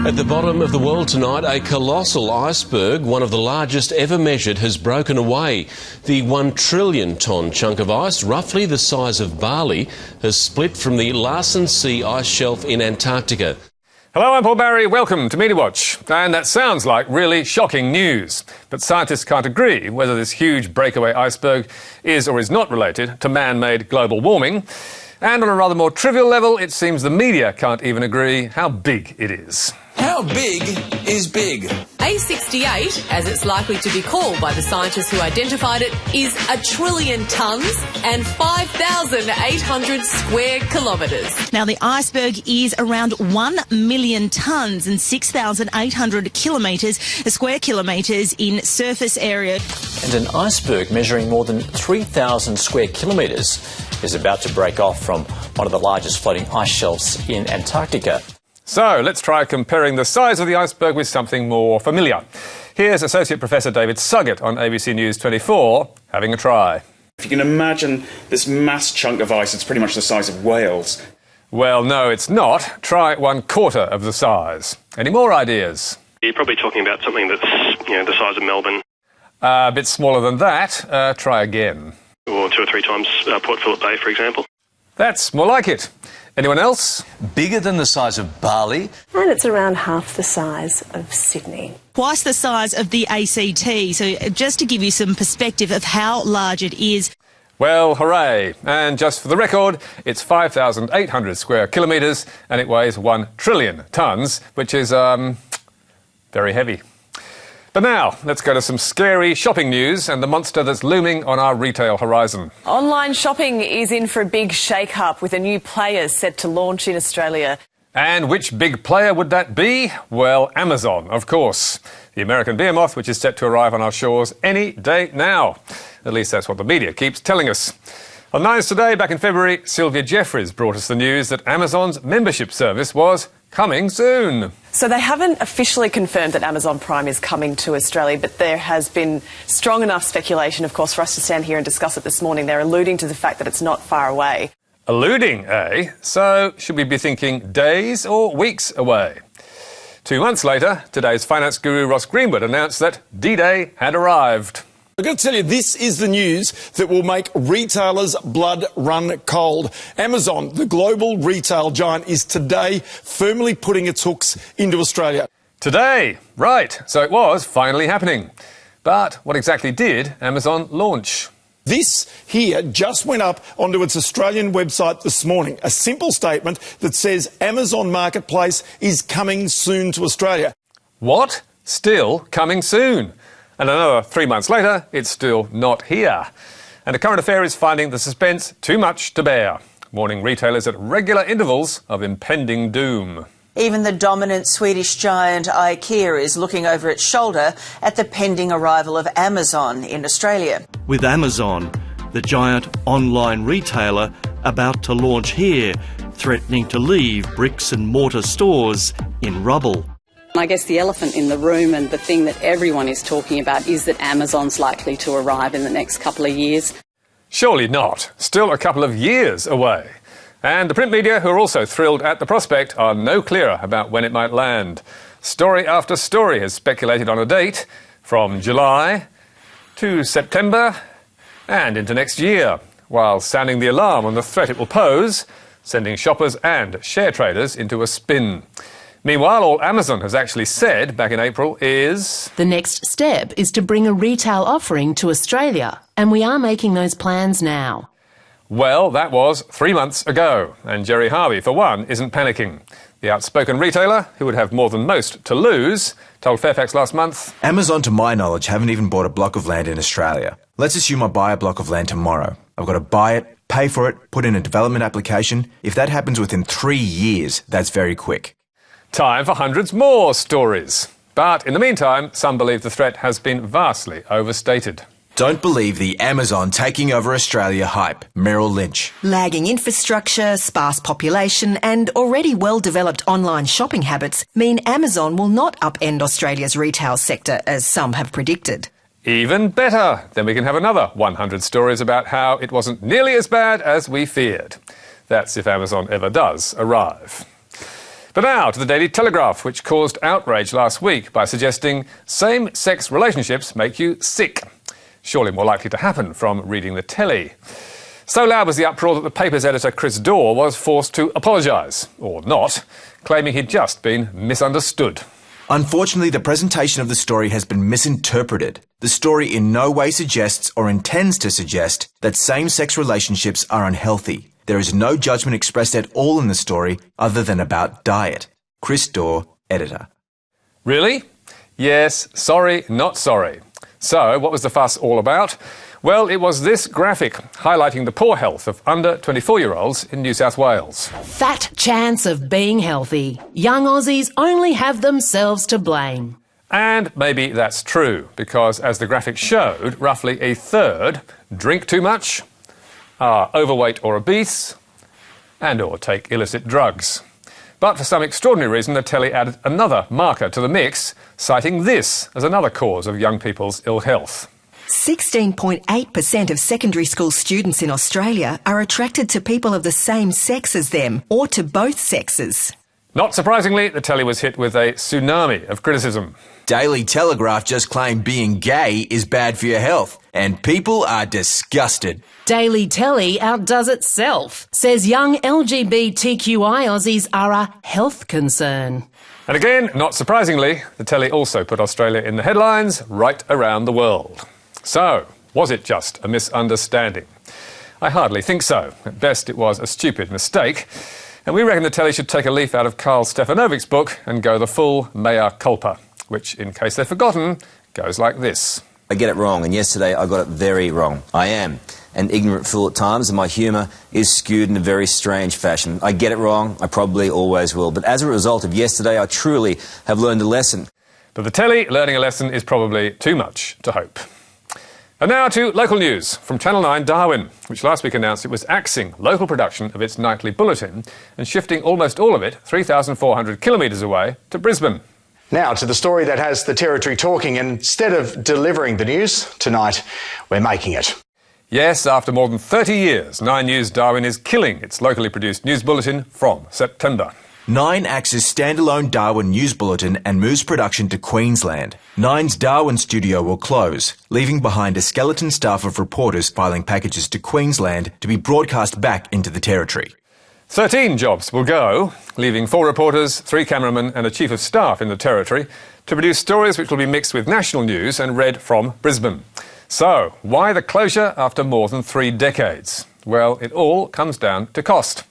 At the bottom of the world tonight, a colossal iceberg, one of the largest ever measured, has broken away. The 1 trillion tonne chunk of ice, roughly the size of Bali, has split from the Larsen C ice shelf in Antarctica. Hello, I'm Paul Barry. Welcome to Media Watch. And that sounds like really shocking news. But scientists can't agree whether this huge breakaway iceberg is or is not related to man-made global warming. And on a rather more trivial level, it seems the media can't even agree how big it is. How big is big? A68, as it's likely to be called by the scientists who identified it, is 1 trillion tonnes and 5,800 square kilometres. Now, the iceberg is around 1 million tonnes and 6,800 square kilometres in surface area. And an iceberg measuring more than 3,000 square kilometres is about to break off from one of the largest floating ice shelves in Antarctica. So let's try comparing the size of the iceberg with something more familiar. Here's Associate Professor David Suggett on ABC News 24 having a try. If you can imagine this mass chunk of ice, it's pretty much the size of Wales. Well, no, it's not. Try 1/4 of the size. Any more ideas? You're probably talking about something that's, the size of Melbourne. A bit smaller than that. Try again. Or 2 or 3 times Port Phillip Bay, for example. That's more like it. Anyone else? Bigger than the size of Bali. And it's around half the size of Sydney. Twice the size of the ACT. So just to give you some perspective of how large it is. Well, hooray. And just for the record, it's 5,800 square kilometres and it weighs 1 trillion tonnes, which is, very heavy. But now, let's go to some scary shopping news and the monster that's looming on our retail horizon. Online shopping is in for a big shake-up with a new player set to launch in Australia. And which big player would that be? Well, Amazon, of course. The American behemoth, which is set to arrive on our shores any day now. At least that's what the media keeps telling us. On Nines Today, back in February, Sylvia Jeffries brought us the news that Amazon's membership service was coming soon. So they haven't officially confirmed that Amazon Prime is coming to Australia, but there has been strong enough speculation, of course, for us to stand here and discuss it this morning. They're alluding to the fact that it's not far away. Alluding, eh? So should we be thinking days or weeks away? 2 months later, today's finance guru Ross Greenwood announced that D-Day had arrived. I've got to tell you, this is the news that will make retailers' blood run cold. Amazon, the global retail giant, is today firmly putting its hooks into Australia. Today, right, so it was finally happening. But what exactly did Amazon launch? This here just went up onto its Australian website this morning. A simple statement that says Amazon Marketplace is coming soon to Australia. What? Still coming soon? And another 3 months later, it's still not here. And a current affair is finding the suspense too much to bear, warning retailers at regular intervals of impending doom. Even the dominant Swedish giant IKEA is looking over its shoulder at the pending arrival of Amazon in Australia. With Amazon, the giant online retailer, about to launch here, threatening to leave bricks and mortar stores in rubble. I guess the elephant in the room and the thing that everyone is talking about is that Amazon's likely to arrive in the next couple of years. Surely not. Still a couple of years away. And the print media, who are also thrilled at the prospect, are no clearer about when it might land. Story after story has speculated on a date from July to September and into next year, while sounding the alarm on the threat it will pose, sending shoppers and share traders into a spin. Meanwhile, all Amazon has actually said back in April is... The next step is to bring a retail offering to Australia, and we are making those plans now. Well, that was 3 months ago, and Gerry Harvey, for one, isn't panicking. The outspoken retailer, who would have more than most to lose, told Fairfax last month... Amazon, to my knowledge, haven't even bought a block of land in Australia. Let's assume I buy a block of land tomorrow. I've got to buy it, pay for it, put in a development application. If that happens within 3 years, that's very quick. Time for hundreds more stories. But in the meantime, some believe the threat has been vastly overstated. Don't believe the Amazon taking over Australia hype. Merrill Lynch. Lagging infrastructure, sparse population and already well-developed online shopping habits mean Amazon will not upend Australia's retail sector, as some have predicted. Even better. Then we can have another 100 stories about how it wasn't nearly as bad as we feared. That's if Amazon ever does arrive. But now to the Daily Telegraph, which caused outrage last week by suggesting same-sex relationships make you sick. Surely more likely to happen from reading the telly. So loud was the uproar that the paper's editor Chris Daw was forced to apologise, or not, claiming he'd just been misunderstood. Unfortunately, the presentation of the story has been misinterpreted. The story in no way suggests or intends to suggest that same-sex relationships are unhealthy. There is no judgment expressed at all in the story other than about diet. Chris Daw, editor. Really? Yes, sorry, not sorry. So, what was the fuss all about? Well, it was this graphic highlighting the poor health of under 24-year-olds in New South Wales. Fat chance of being healthy. Young Aussies only have themselves to blame. And maybe that's true, because as the graphic showed, roughly a third drink too much, are overweight or obese, and or take illicit drugs. But for some extraordinary reason, the telly added another marker to the mix, citing this as another cause of young people's ill health. 16.8% of secondary school students in Australia are attracted to people of the same sex as them, or to both sexes. Not surprisingly, the telly was hit with a tsunami of criticism. Daily Telegraph just claimed being gay is bad for your health, and people are disgusted. Daily Telly outdoes itself, says young LGBTQI Aussies are a health concern. And again, not surprisingly, the telly also put Australia in the headlines right around the world. So, was it just a misunderstanding? I hardly think so. At best, it was a stupid mistake. And we reckon the telly should take a leaf out of Carl Stefanovic's book and go the full mea culpa, which, in case they've forgotten, goes like this. I get it wrong, and yesterday I got it very wrong. I am an ignorant fool at times, and my humour is skewed in a very strange fashion. I get it wrong, I probably always will, but as a result of yesterday, I truly have learned a lesson. But the telly learning a lesson is probably too much to hope. And now to local news from Channel 9 Darwin, which last week announced it was axing local production of its nightly bulletin and shifting almost all of it 3,400 kilometres away to Brisbane. Now to the story that has the territory talking. Instead of delivering the news, tonight we're making it. Yes, after more than 30 years, 9 News Darwin is killing its locally produced news bulletin from September. 9 axes standalone Darwin news bulletin and moves production to Queensland. 9's Darwin studio will close, leaving behind a skeleton staff of reporters filing packages to Queensland to be broadcast back into the territory. 13 jobs will go, leaving 4 reporters, 3 cameramen and a chief of staff in the territory to produce stories which will be mixed with national news and read from Brisbane. So, why the closure after more than 3 decades? Well, it all comes down to cost.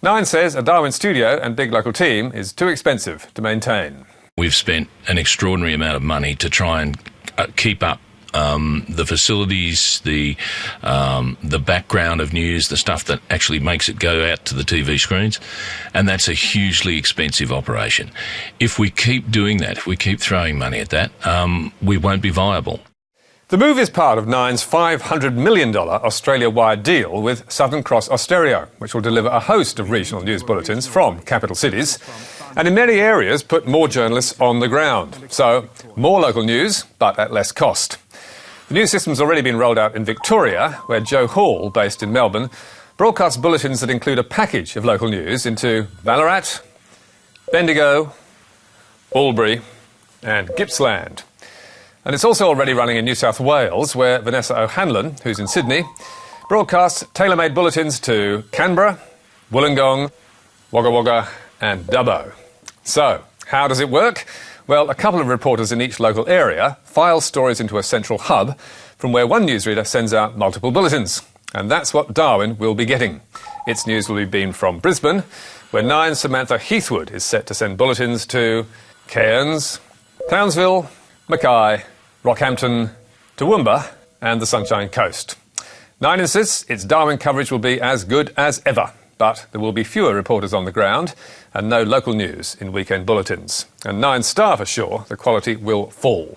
9 says a Darwin studio and big local team is too expensive to maintain. We've spent an extraordinary amount of money to try and keep up the facilities, the background of news, the stuff that actually makes it go out to the TV screens, and that's a hugely expensive operation. If we keep doing that, if we keep throwing money at that, we won't be viable. The move is part of 9's $500 million Australia-wide deal with Southern Cross Austereo, which will deliver a host of regional news bulletins from capital cities, and in many areas put more journalists on the ground. So, more local news, but at less cost. The new system's already been rolled out in Victoria, where Joe Hall, based in Melbourne, broadcasts bulletins that include a package of local news into Ballarat, Bendigo, Albury and Gippsland. And it's also already running in New South Wales, where Vanessa O'Hanlon, who's in Sydney, broadcasts tailor-made bulletins to Canberra, Wollongong, Wagga Wagga and Dubbo. So, how does it work? Well, a couple of reporters in each local area file stories into a central hub from where one newsreader sends out multiple bulletins. And that's what Darwin will be getting. Its news will be beamed from Brisbane, where 9's Samantha Heathwood is set to send bulletins to Cairns, Townsville, Mackay, Rockhampton, Toowoomba and the Sunshine Coast. 9 insists its Darwin coverage will be as good as ever, but there will be fewer reporters on the ground and no local news in weekend bulletins. And 9 staff are sure the quality will fall.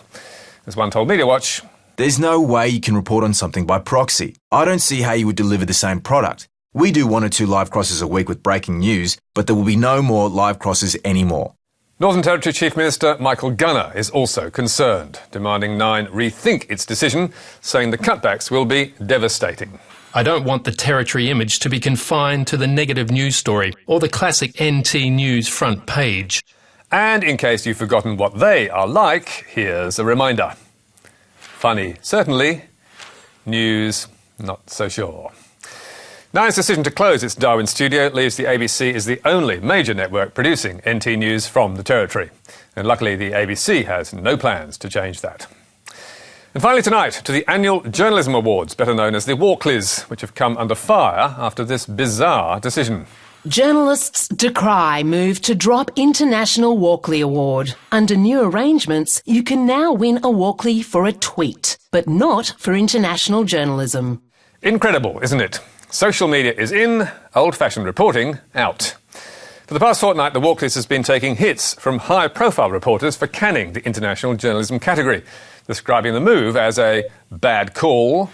As one told Media Watch, there's no way you can report on something by proxy. I don't see how you would deliver the same product. We do 1 or 2 live crosses a week with breaking news, but there will be no more live crosses anymore. Northern Territory Chief Minister Michael Gunner is also concerned, demanding 9 rethink its decision, saying the cutbacks will be devastating. I don't want the Territory image to be confined to the negative news story or the classic NT News front page. And in case you've forgotten what they are like, here's a reminder. Funny, certainly. News, not so sure. Nine's decision to close its Darwin studio leaves the ABC as the only major network producing NT News from the Territory. And luckily the ABC has no plans to change that. And finally tonight, to the annual Journalism Awards, better known as the Walkleys, which have come under fire after this bizarre decision. Journalists decry move to drop International Walkley Award. Under new arrangements, you can now win a Walkley for a tweet, but not for international journalism. Incredible, isn't it? Social media is in, old-fashioned reporting out. For the past fortnight, the Walkleys has been taking hits from high-profile reporters for canning the international journalism category, describing the move as a bad call,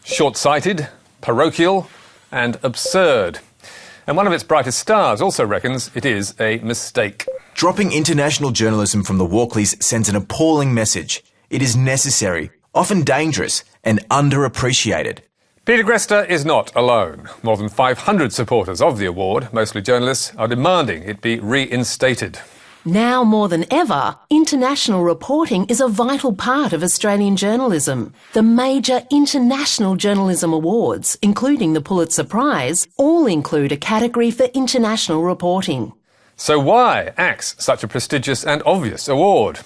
short-sighted, parochial and absurd. And one of its brightest stars also reckons it is a mistake. Dropping international journalism from the Walkleys sends an appalling message. It is necessary, often dangerous and underappreciated. Peter Grester is not alone. More than 500 supporters of the award, mostly journalists, are demanding it be reinstated. Now more than ever, international reporting is a vital part of Australian journalism. The major international journalism awards, including the Pulitzer Prize, all include a category for international reporting. So why axe such a prestigious and obvious award?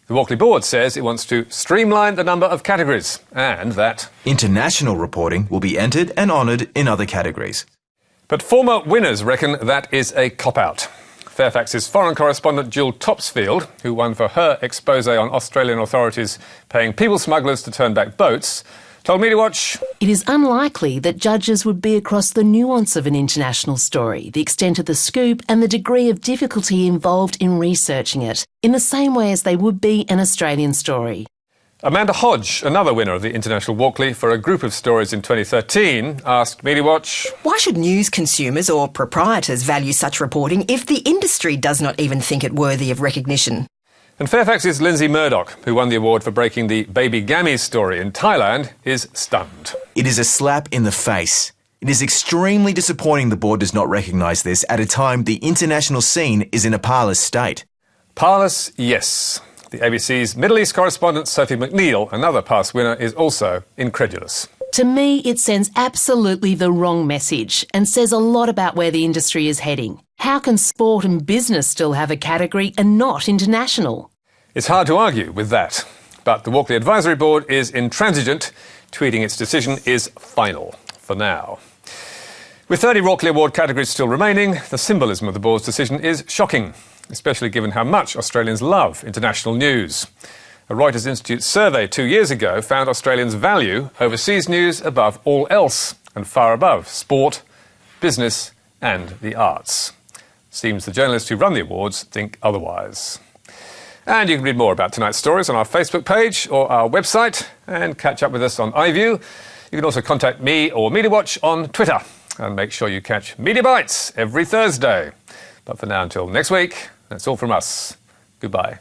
The Walkley board says it wants to streamline the number of categories and that international reporting will be entered and honoured in other categories. But former winners reckon that is a cop-out. Fairfax's foreign correspondent Jill Topsfield, who won for her expose on Australian authorities paying people smugglers to turn back boats, told Media Watch, "It is unlikely that judges would be across the nuance of an international story, the extent of the scoop and the degree of difficulty involved in researching it, in the same way as they would be an Australian story." Amanda Hodge, another winner of the International Walkley for a group of stories in 2013, asked Media Watch, "Why should news consumers or proprietors value such reporting if the industry does not even think it worthy of recognition?" And Fairfax's Lindsay Murdoch, who won the award for breaking the baby Gammies story in Thailand, is stunned. It is a slap in the face. It is extremely disappointing the board does not recognise this at a time the international scene is in a parlous state. Parlous, yes. The ABC's Middle East correspondent Sophie McNeil, another past winner, is also incredulous. To me, it sends absolutely the wrong message and says a lot about where the industry is heading. How can sport and business still have a category and not international? It's hard to argue with that. But the Walkley Advisory Board is intransigent, tweeting its decision is final, for now. With 30 Walkley Award categories still remaining, the symbolism of the board's decision is shocking, especially given how much Australians love international news. A Reuters Institute survey 2 years ago found Australians value overseas news above all else and far above sport, business and the arts. Seems the journalists who run the awards think otherwise. And you can read more about tonight's stories on our Facebook page or our website and catch up with us on iView. You can also contact me or Media Watch on Twitter. And make sure you catch Media Bites every Thursday. But for now, until next week, that's all from us. Goodbye.